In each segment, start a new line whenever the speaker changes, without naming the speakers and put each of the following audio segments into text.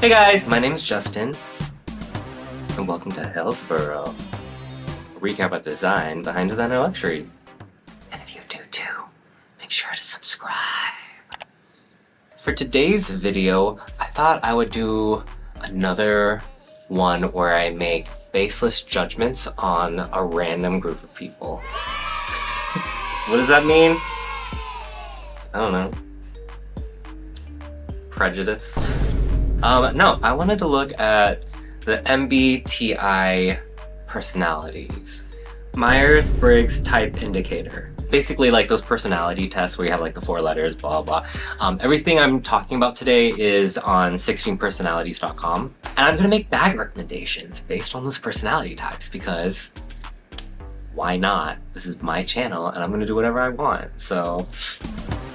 Hey guys, my name is Justin, and welcome to Hillsboro, a recap of design behind designer luxury. And if you do too, make sure to subscribe. For today's video, I thought I would do another one where I make baseless judgments on a random group of people. What does that mean? I don't know. Prejudice? No, I wanted to look at the MBTI personalities. Myers-Briggs Type Indicator. Basically like those personality tests where you have like the 4 letters, blah, blah. Everything I'm talking about today is on 16personalities.com. And I'm gonna make bag recommendations based on those personality types because why not? This is my channel and I'm gonna do whatever I want, so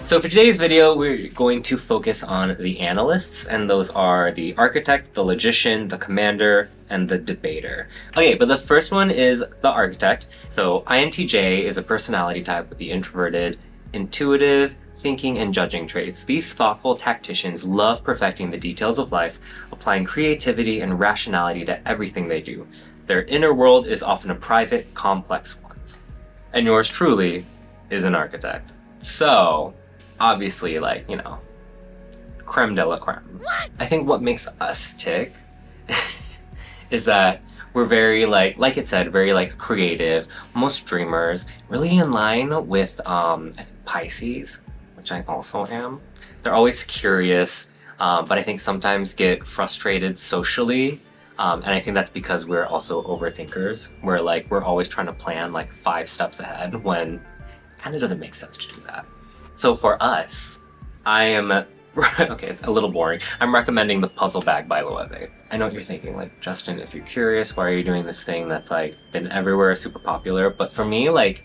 for today's video, we're going to focus on the analysts, and those are the architect, the logician, the commander, and the debater. Okay, but the first one is the architect. So INTJ is a personality type with the introverted, intuitive, thinking, and judging traits. These thoughtful tacticians love perfecting the details of life, applying creativity and rationality to everything they do. Their inner world is often a private, complex one. And yours truly is an architect. So obviously, like, you know, creme de la creme. What? I think what makes us tick is that we're very, like it said, very, like, creative, almost dreamers, really in line with, I think Pisces, which I also am. They're always curious, but I think sometimes get frustrated socially, and I think that's because we're also overthinkers. We're always trying to plan, like, 5 steps ahead when it kind of doesn't make sense to do that. So for us, I am, okay, it's a little boring. I'm recommending the puzzle bag by Loewe. I know what you're thinking, like, Justin, if you're curious, why are you doing this thing that's like been everywhere, super popular? But for me, like,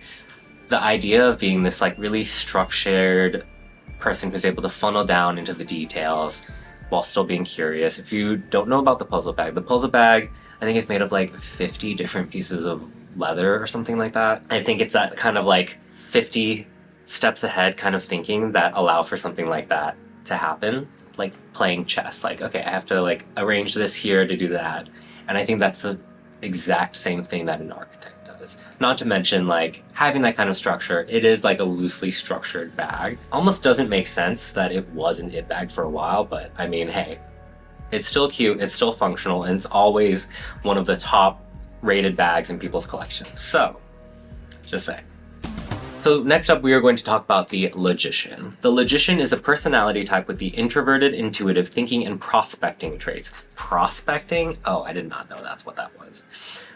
the idea of being this like really structured person who's able to funnel down into the details while still being curious. If you don't know about the puzzle bag, I think it's made of like 50 different pieces of leather or something like that. I think it's that kind of like 50 steps ahead kind of thinking that allow for something like that to happen, like playing chess. Like, okay, I have to like arrange this here to do that. And I think that's the exact same thing that an architect does. Not to mention like having that kind of structure, it is like a loosely structured bag. Almost doesn't make sense that it was an it bag for a while, but I mean, hey, it's still cute, it's still functional, and it's always one of the top rated bags in people's collections. So, just saying. So next up, we are going to talk about the logician. The logician is a personality type with the introverted, intuitive, thinking, and prospecting traits. Prospecting? Oh, I did not know that's what that was.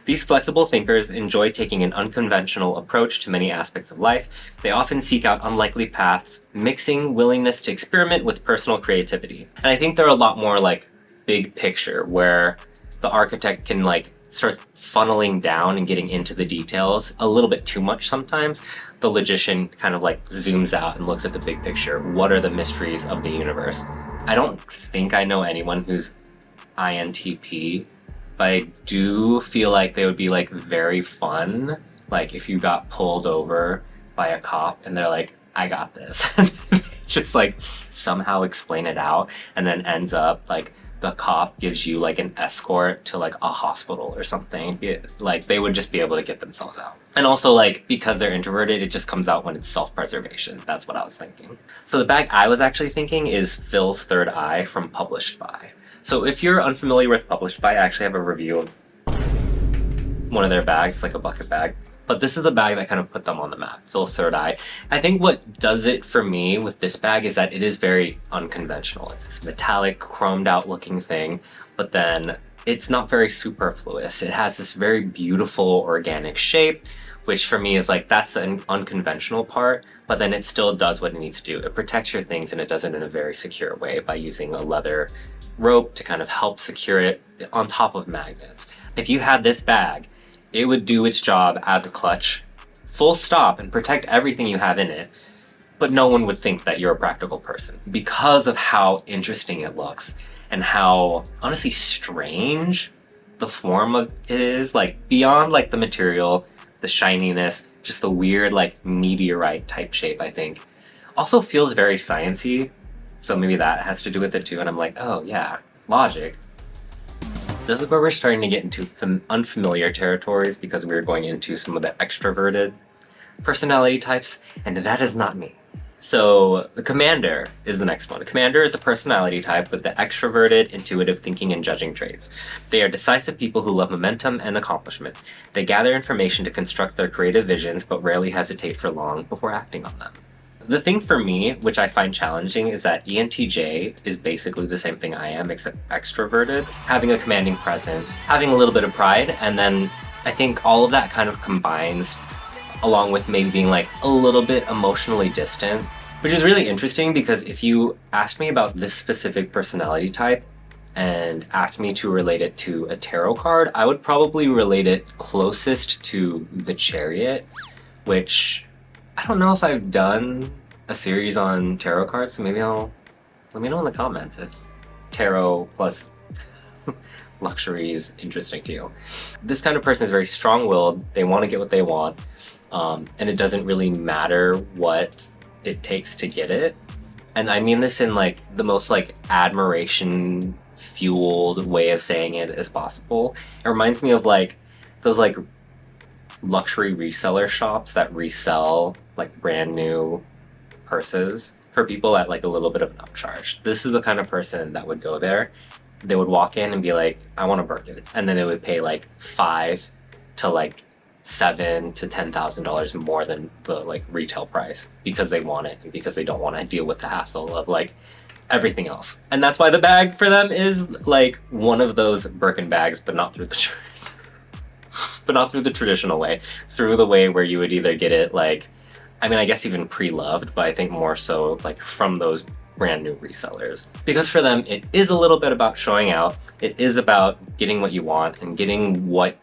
These flexible thinkers enjoy taking an unconventional approach to many aspects of life. They often seek out unlikely paths, mixing willingness to experiment with personal creativity. And I think they're a lot more like big picture, where the architect can like start funneling down and getting into the details a little bit too much sometimes. The logician kind of like zooms out and looks at the big picture. What are the mysteries of the universe? I don't think I know anyone who's INTP, but I do feel like they would be like very fun. Like if you got pulled over by a cop and they're like, I got this. Just like somehow explain it out, and then ends up like the cop gives you like an escort to like a hospital or something. Like they would just be able to get themselves out. And also like because they're introverted, it just comes out when it's self-preservation. That's what I was thinking. So the bag I was actually thinking is Phil's Third Eye from Published By. So if you're unfamiliar with Published By, I actually have a review of one of their bags, like a bucket bag. But this is the bag that kind of put them on the map, Phil's Third Eye. I think what does it for me with this bag is that it is very unconventional. It's this metallic, chromed out looking thing, but then it's not very superfluous. It has this very beautiful organic shape, which for me is like, that's the unconventional part, but then it still does what it needs to do. It protects your things and it does it in a very secure way by using a leather rope to kind of help secure it on top of magnets. If you had this bag, it would do its job as a clutch, full stop, and protect everything you have in it, but no one would think that you're a practical person because of how interesting it looks and how honestly strange the form of it is. Like beyond like the material, the shininess, just the weird like meteorite type shape, I think. Also feels very sciencey, so maybe that has to do with it too. And I'm like, oh yeah, logic. This is where we're starting to get into unfamiliar territories because we're going into some of the extroverted personality types, and that is not me. So the commander is the next one. The commander is a personality type with the extroverted, intuitive thinking and judging traits. They are decisive people who love momentum and accomplishment. They gather information to construct their creative visions, but rarely hesitate for long before acting on them. The thing for me, which I find challenging, is that ENTJ is basically the same thing I am, except extroverted, having a commanding presence, having a little bit of pride, and then I think all of that kind of combines along with maybe being like a little bit emotionally distant, which is really interesting because if you asked me about this specific personality type and asked me to relate it to a tarot card, I would probably relate it closest to the Chariot, which I don't know if I've done a series on tarot cards, so maybe let me know in the comments if tarot plus luxury is interesting to you. This kind of person is very strong-willed. They want to get what they want, and it doesn't really matter what it takes to get it. And I mean this in like the most like admiration fueled way of saying it as possible. It reminds me of like those like luxury reseller shops that resell like brand new purses for people at like a little bit of an upcharge. This is the kind of person that would go there. They would walk in and be like, I want a Birkin. And then they would pay like $5,000 to like $7,000 to $10,000 more than the like retail price because they want it and because they don't want to deal with the hassle of like everything else. And that's why the bag for them is like one of those Birkin bags, but not through the but not through the traditional way, through the way where you would either get it like, I mean, I guess even pre-loved, but I think more so like from those brand new resellers. Because for them, it is a little bit about showing out. It is about getting what you want and getting what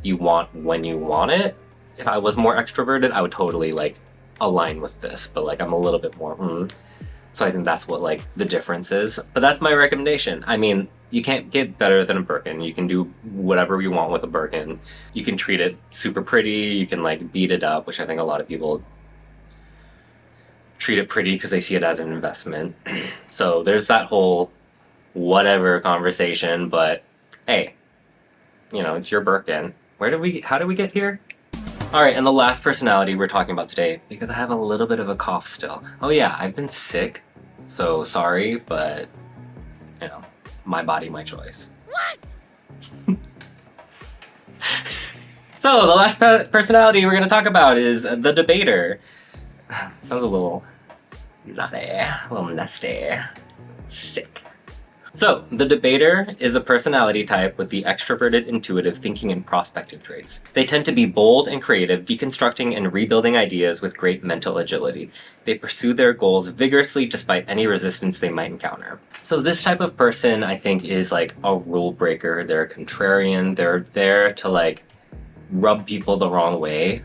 you want when you want it. If I was more extroverted, I would totally like align with this, but like I'm a little bit more So I think that's what like the difference is. But that's my recommendation. I mean, you can't get better than a Birkin. You can do whatever you want with a Birkin. You can treat it super pretty. You can like beat it up, which I think a lot of people treat it pretty because they see it as an investment. So there's that whole whatever conversation, but hey, you know, it's your Birkin. How did we get here? All right, and the last personality we're talking about today, because I have a little bit of a cough still. Oh yeah, I've been sick, so sorry, but you know, my body, my choice. What? So the last personality we're gonna talk about is the debater. Sounds a little naughty, a little nasty, sick. So, the debater is a personality type with the extroverted, intuitive thinking and prospective traits. They tend to be bold and creative, deconstructing and rebuilding ideas with great mental agility. They pursue their goals vigorously despite any resistance they might encounter. So this type of person, I think, is like a rule breaker. They're a contrarian. They're there to like rub people the wrong way,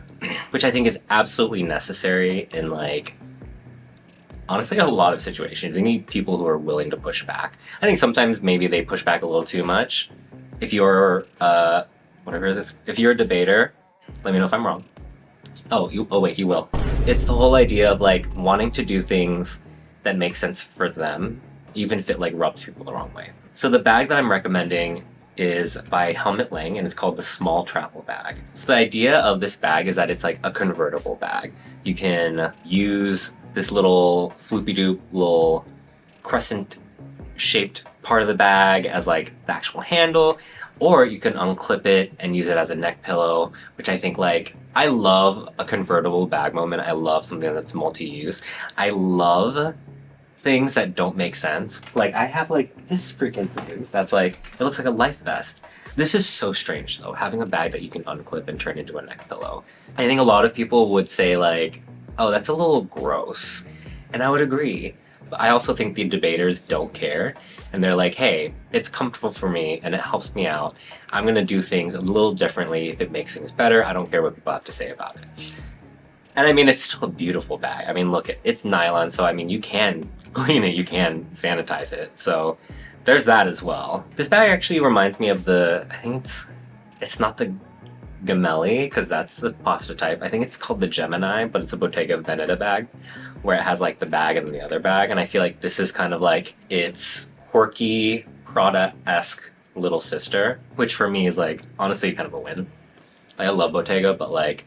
which I think is absolutely necessary in like honestly a lot of situations. You need people who are willing to push back. I think sometimes maybe they push back a little too much. If you're if you're a debater, let me know if I'm wrong. Oh wait, you will. It's the whole idea of like wanting to do things that make sense for them, even if it like rubs people the wrong way. So the bag that I'm recommending is by Helmut Lang, and it's called the Small Travel Bag. So the idea of this bag is that it's like a convertible bag. You can use this little floopy-doop little crescent-shaped part of the bag as like the actual handle, or you can unclip it and use it as a neck pillow, which I think like, I love a convertible bag moment. I love something that's multi-use. I love things that don't make sense. Like I have like this freaking thing that's like, it looks like a life vest. This is so strange though, having a bag that you can unclip and turn into a neck pillow. I think a lot of people would say like, oh, that's a little gross. And I would agree. But I also think the debaters don't care. And they're like, hey, it's comfortable for me and it helps me out. I'm gonna do things a little differently if it makes things better. I don't care what people have to say about it. And I mean, it's still a beautiful bag. I mean, look, it's nylon, so I mean, you can clean it, you can sanitize it. So there's that as well. This bag actually reminds me of I think it's not the Gemelli, because that's the pasta type. I think it's called the Gemini, but it's a Bottega Veneta bag, where it has like the bag and the other bag. And I feel like this is kind of like, it's quirky, Prada-esque little sister, which for me is like honestly kind of a win. Like, I love Bottega, but like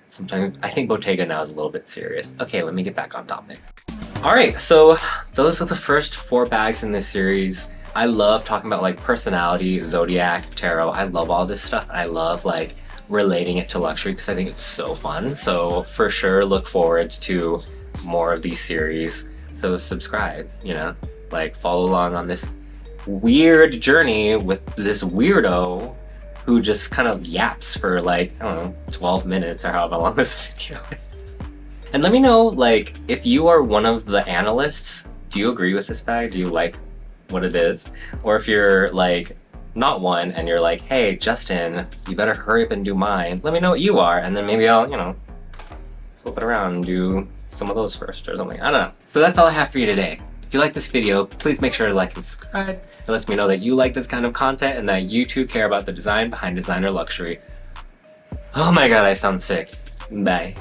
sometimes I think Bottega now is a little bit serious. Okay, let me get back on topic. Alright, so those are the first 4 bags in this series. I love talking about like personality, zodiac, tarot. I love all this stuff. I love like relating it to luxury because I think it's so fun. So for sure look forward to more of these series. So subscribe, you know, like follow along on this weird journey with this weirdo who just kind of yaps for like, I don't know, 12 minutes or however long this video is. And let me know, like, if you are one of the analysts, do you agree with this bag? Do you like what it is? Or if you're like not one and you're like, hey, Justin, you better hurry up and do mine. Let me know what you are, and then maybe I'll, you know, flip it around and do some of those first or something. I don't know. So that's all I have for you today. If you like this video, please make sure to like and subscribe. It lets me know that you like this kind of content and that you too care about the design behind designer luxury. Oh my god, I sound sick. Bye.